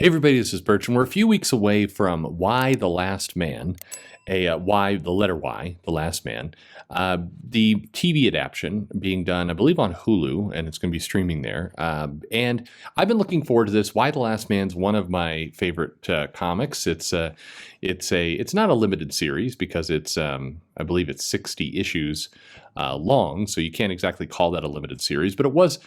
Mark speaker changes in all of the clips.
Speaker 1: Hey everybody, this is Perch, and we're a few weeks away from Why the Last Man, Y, the letter Y, the Last Man, the TV adaptation being done, I believe, on Hulu, and it's going to be streaming there. And I've been looking forward to this. Why the Last Man's one of my favorite comics. It's not a limited series because I believe it's 60 issues long, so you can't exactly call that a limited series. But it was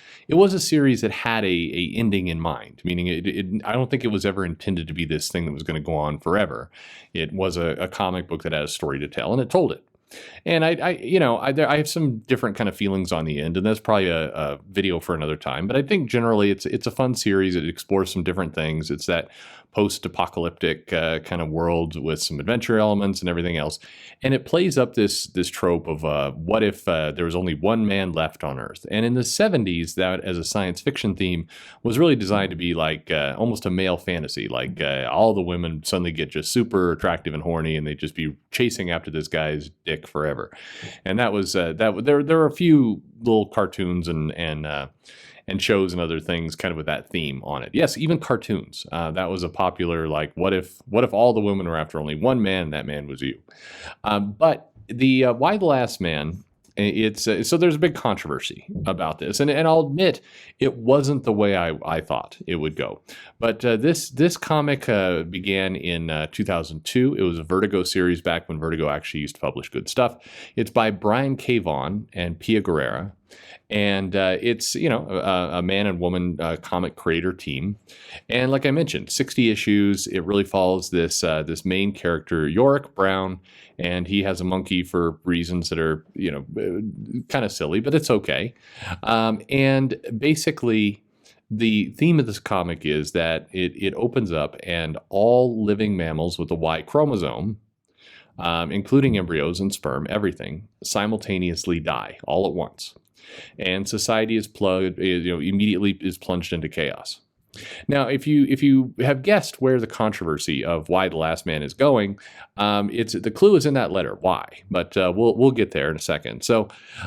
Speaker 1: a series that had a ending in mind, meaning I don't think it was ever intended to be this thing that was going to go on forever. It was a comic book that had a story to tell, and it told it. And I have some different kind of feelings on the end, and that's probably a video for another time. But I think generally it's a fun series. It explores some different things. It's that post-apocalyptic kind of world with some adventure elements and everything else. And it plays up this trope of what if there was only one man left on Earth? And in the 70s, that as a science fiction theme was really designed to be like almost a male fantasy. Like all the women suddenly get just super attractive and horny, and they just be chasing after this guy's dick forever. And that was there were a few little cartoons and shows and other things kind of with that theme on it. Yes, even cartoons. That was a popular, like, what if all the women were after only one man and that man was you? But the Why the Last Man, so there's a big controversy about this. And I'll admit, it wasn't the way I thought it would go. But this comic began in 2002. It was a Vertigo series back when Vertigo actually used to publish good stuff. It's by Brian K. Vaughan and Pia Guerrera. And it's, a man and woman comic creator team. And like I mentioned, 60 issues. It really follows this main character, Yorick Brown, and he has a monkey for reasons that are, kind of silly, but it's okay. And basically, the theme of this comic is that it opens up and all living mammals with the Y chromosome, including embryos and sperm, everything, simultaneously die all at once. And society is immediately is plunged into chaos. Now, if you have guessed where the controversy of Why the Last Man is going, the clue is in that letter, why. But we'll get there in a second. So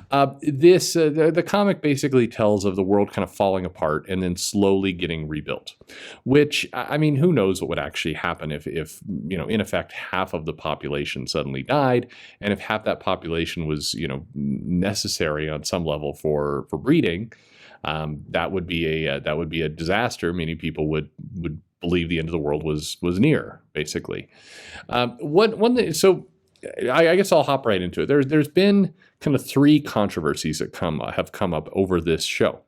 Speaker 1: the comic basically tells of the world kind of falling apart and then slowly getting rebuilt. Which, I mean, who knows what would actually happen if in effect half of the population suddenly died, and if half that population was necessary on some level for breeding. That would be a disaster. Many people would believe the end of the world was near, basically. So I guess I'll hop right into it. There's been kind of three controversies that have come up over this show.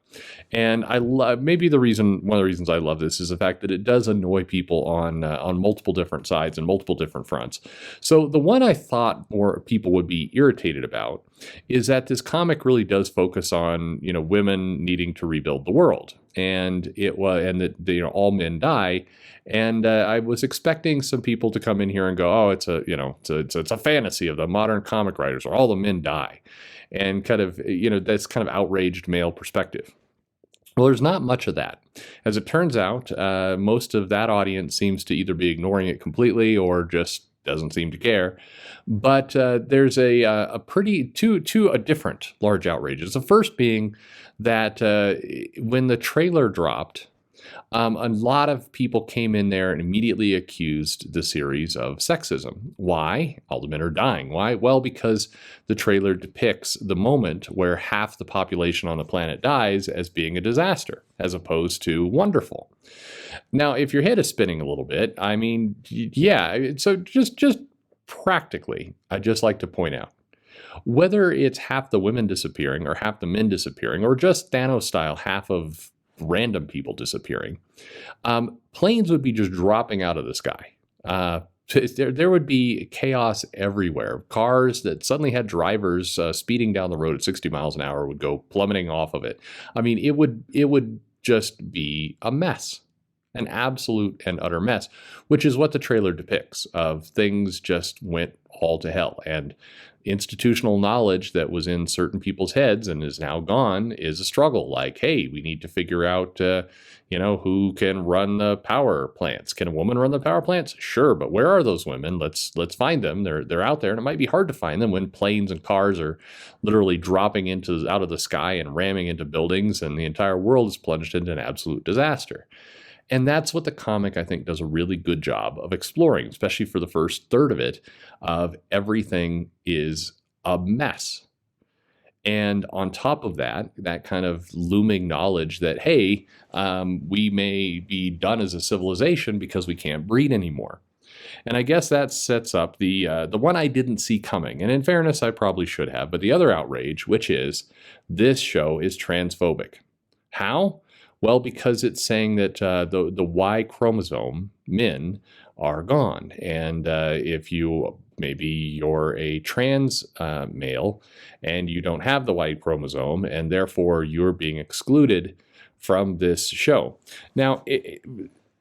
Speaker 1: And one of the reasons I love this is the fact that it does annoy people on multiple different sides and multiple different fronts. So the one I thought more people would be irritated about is that this comic really does focus on women needing to rebuild the world, and that all men die. And I was expecting some people to come in here and go, oh, it's a fantasy of the modern comic writers, or all the men die, and kind of that's kind of outraged male perspective. Well, there's not much of that. As it turns out, most of that audience seems to either be ignoring it completely or just doesn't seem to care. But there's a different large outrages. The first being that when the trailer dropped, a lot of people came in there and immediately accused the series of sexism. Why? All the men are dying. Why? Well, because the trailer depicts the moment where half the population on the planet dies as being a disaster, as opposed to wonderful. Now, if your head is spinning a little bit, I mean, yeah, so just practically, I'd just like to point out, whether it's half the women disappearing or half the men disappearing, or just Thanos style, half of random people disappearing, planes would be just dropping out of the sky. There would be chaos everywhere. Cars that suddenly had drivers speeding down the road at 60 miles an hour would go plummeting off of it. I mean, it would just be a mess, an absolute and utter mess, which is what the trailer depicts. Of things just went all to hell, and institutional knowledge that was in certain people's heads and is now gone is a struggle. Like, hey, we need to figure out, who can run the power plants. Can a woman run the power plants? Sure, but where are those women? Let's find them. They're out there, and it might be hard to find them when planes and cars are literally dropping out of the sky and ramming into buildings, and the entire world is plunged into an absolute disaster. And that's what the comic, I think, does a really good job of exploring, especially for the first third of it, of everything is a mess. And on top of that, that kind of looming knowledge that, hey, we may be done as a civilization because we can't breed anymore. And I guess that sets up the one I didn't see coming. And in fairness, I probably should have. But the other outrage, which is this show is transphobic. How? Well, because it's saying that the Y chromosome, men, are gone. And if maybe you're a trans male and you don't have the Y chromosome, and therefore you're being excluded from this show. Now,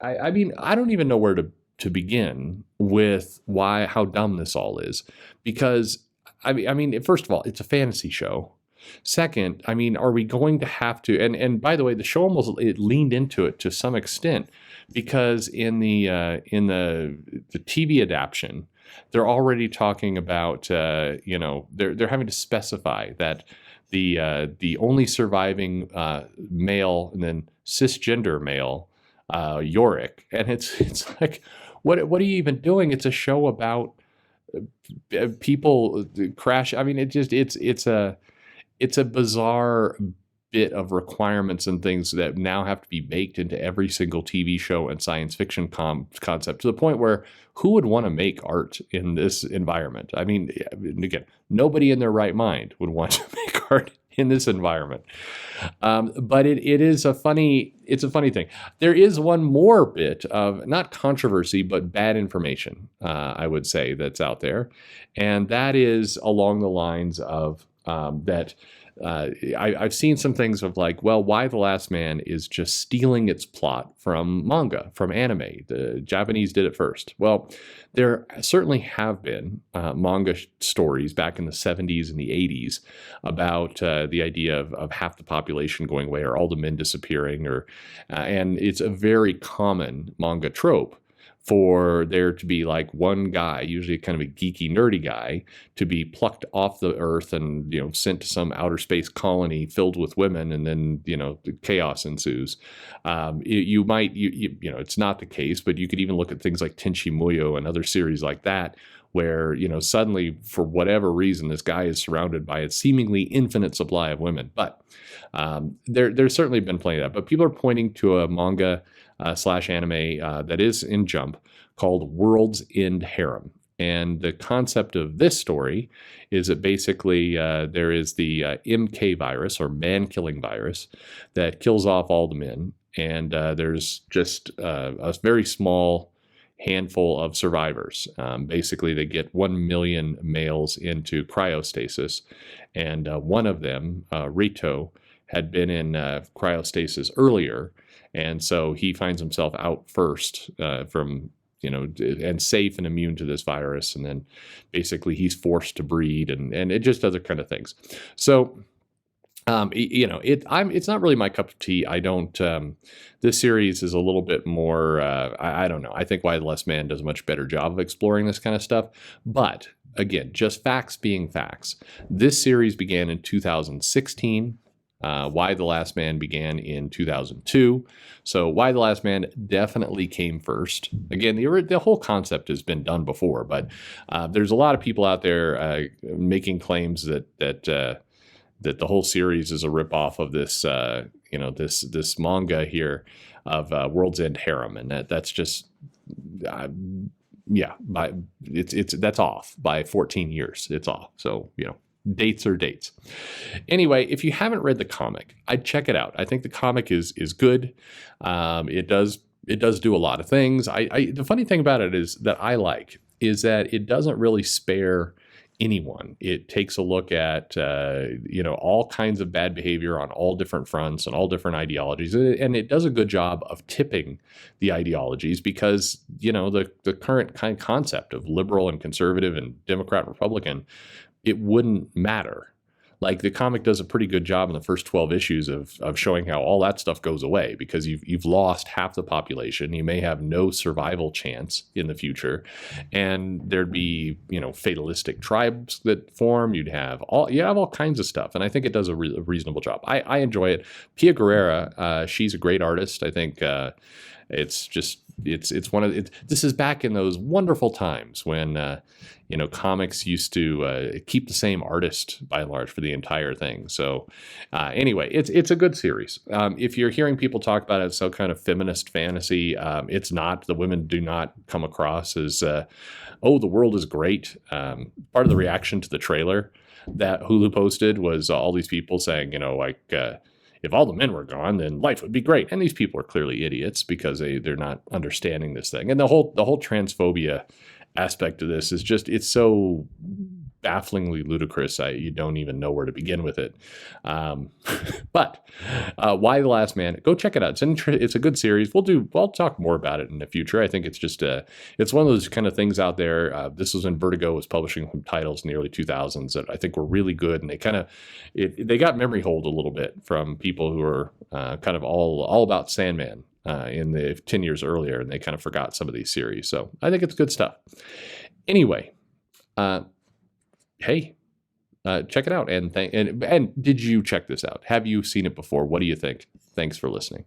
Speaker 1: I mean, I don't even know where to begin with how dumb this all is, because I mean, first of all, it's a fantasy show. Second, I mean, are we going to have to? And by the way, the show almost it leaned into it to some extent, because in the TV adaptation, they're already talking about they're having to specify that the only surviving male and then cisgender male Yorick, and it's like, what are you even doing? It's a show about people crash. I mean, it's a bizarre bit of requirements and things that now have to be baked into every single TV show and science fiction concept, to the point where who would want to make art in this environment? I mean, again, nobody in their right mind would want to make art in this environment. But it's a funny thing. There is one more bit of not controversy, but bad information, I would say, that's out there. And that is along the lines of that I've seen some things of like, well, Why the Last Man is just stealing its plot from manga, from anime. The Japanese did it first. Well, there certainly have been manga stories back in the 70s and the 80s about the idea of half the population going away, or all the men disappearing, and it's a very common manga trope for there to be like one guy, usually kind of a geeky, nerdy guy, to be plucked off the earth and, sent to some outer space colony filled with women, and then, chaos ensues. It's not the case, but you could even look at things like Tenchi Muyo and other series like that, where, suddenly, for whatever reason, this guy is surrounded by a seemingly infinite supply of women. But there's certainly been plenty of that. But people are pointing to a manga / anime that is in Jump called World's End Harem. And the concept of this story is that basically there is the MK virus, or man-killing virus, that kills off all the men. And there's just a very small handful of survivors. Basically, they get 1 million males into cryostasis. And one of them, Rito, had been in cryostasis earlier. And so he finds himself out first from, and safe and immune to this virus. And then basically he's forced to breed, and it just other kind of things. So, it's not really my cup of tea. I don't, this series is a little bit more, I don't know. I think Why the Last Man does a much better job of exploring this kind of stuff. But again, just facts being facts. This series began in 2016. Why the Last Man began in 2002. So Why the Last Man definitely came first. Again, the whole concept has been done before, but there's a lot of people out there making claims that the whole series is a ripoff of this this manga here of World's End Harem, and that's just that's off by 14 years. It's off. So dates are dates. Anyway, if you haven't read the comic, I'd check it out. I think the comic is good. It does do a lot of things. The funny thing about it is that it doesn't really spare anyone. It takes a look at all kinds of bad behavior on all different fronts and all different ideologies, and it does a good job of tipping the ideologies, because the current kind of concept of liberal and conservative and Democrat, Republican, it wouldn't matter. like the comic does a pretty good job in the first 12 issues of showing how all that stuff goes away because you've lost half the population. You may have no survival chance in the future, and there'd be fatalistic tribes that form. You have all kinds of stuff, and I think it does a reasonable job. I enjoy it. Pia Guerrera, she's a great artist. I think it's one of this is back in those wonderful times when comics used to keep the same artist by and large for the entire thing. So anyway, it's a good series. If you're hearing people talk about it as some kind of feminist fantasy, it's not. The women do not come across as the world is great. Part of the reaction to the trailer that Hulu posted was all these people saying, if all the men were gone, then life would be great. And these people are clearly idiots because they're not understanding this thing. And the whole transphobia aspect of this is it's so bafflingly ludicrous. You don't even know where to begin with it. But Why the Last Man? Go check it out. It's a good series. I'll talk more about it in the future. I think it's just it's one of those kind of things out there. This was when Vertigo was publishing some titles in the early 2000s that I think were really good, and they got memory hold a little bit from people who were kind of all about Sandman in the 10 years earlier, and they kind of forgot some of these series. So I think it's good stuff. Anyway, hey, check it out. And did you check this out? Have you seen it before? What do you think? Thanks for listening.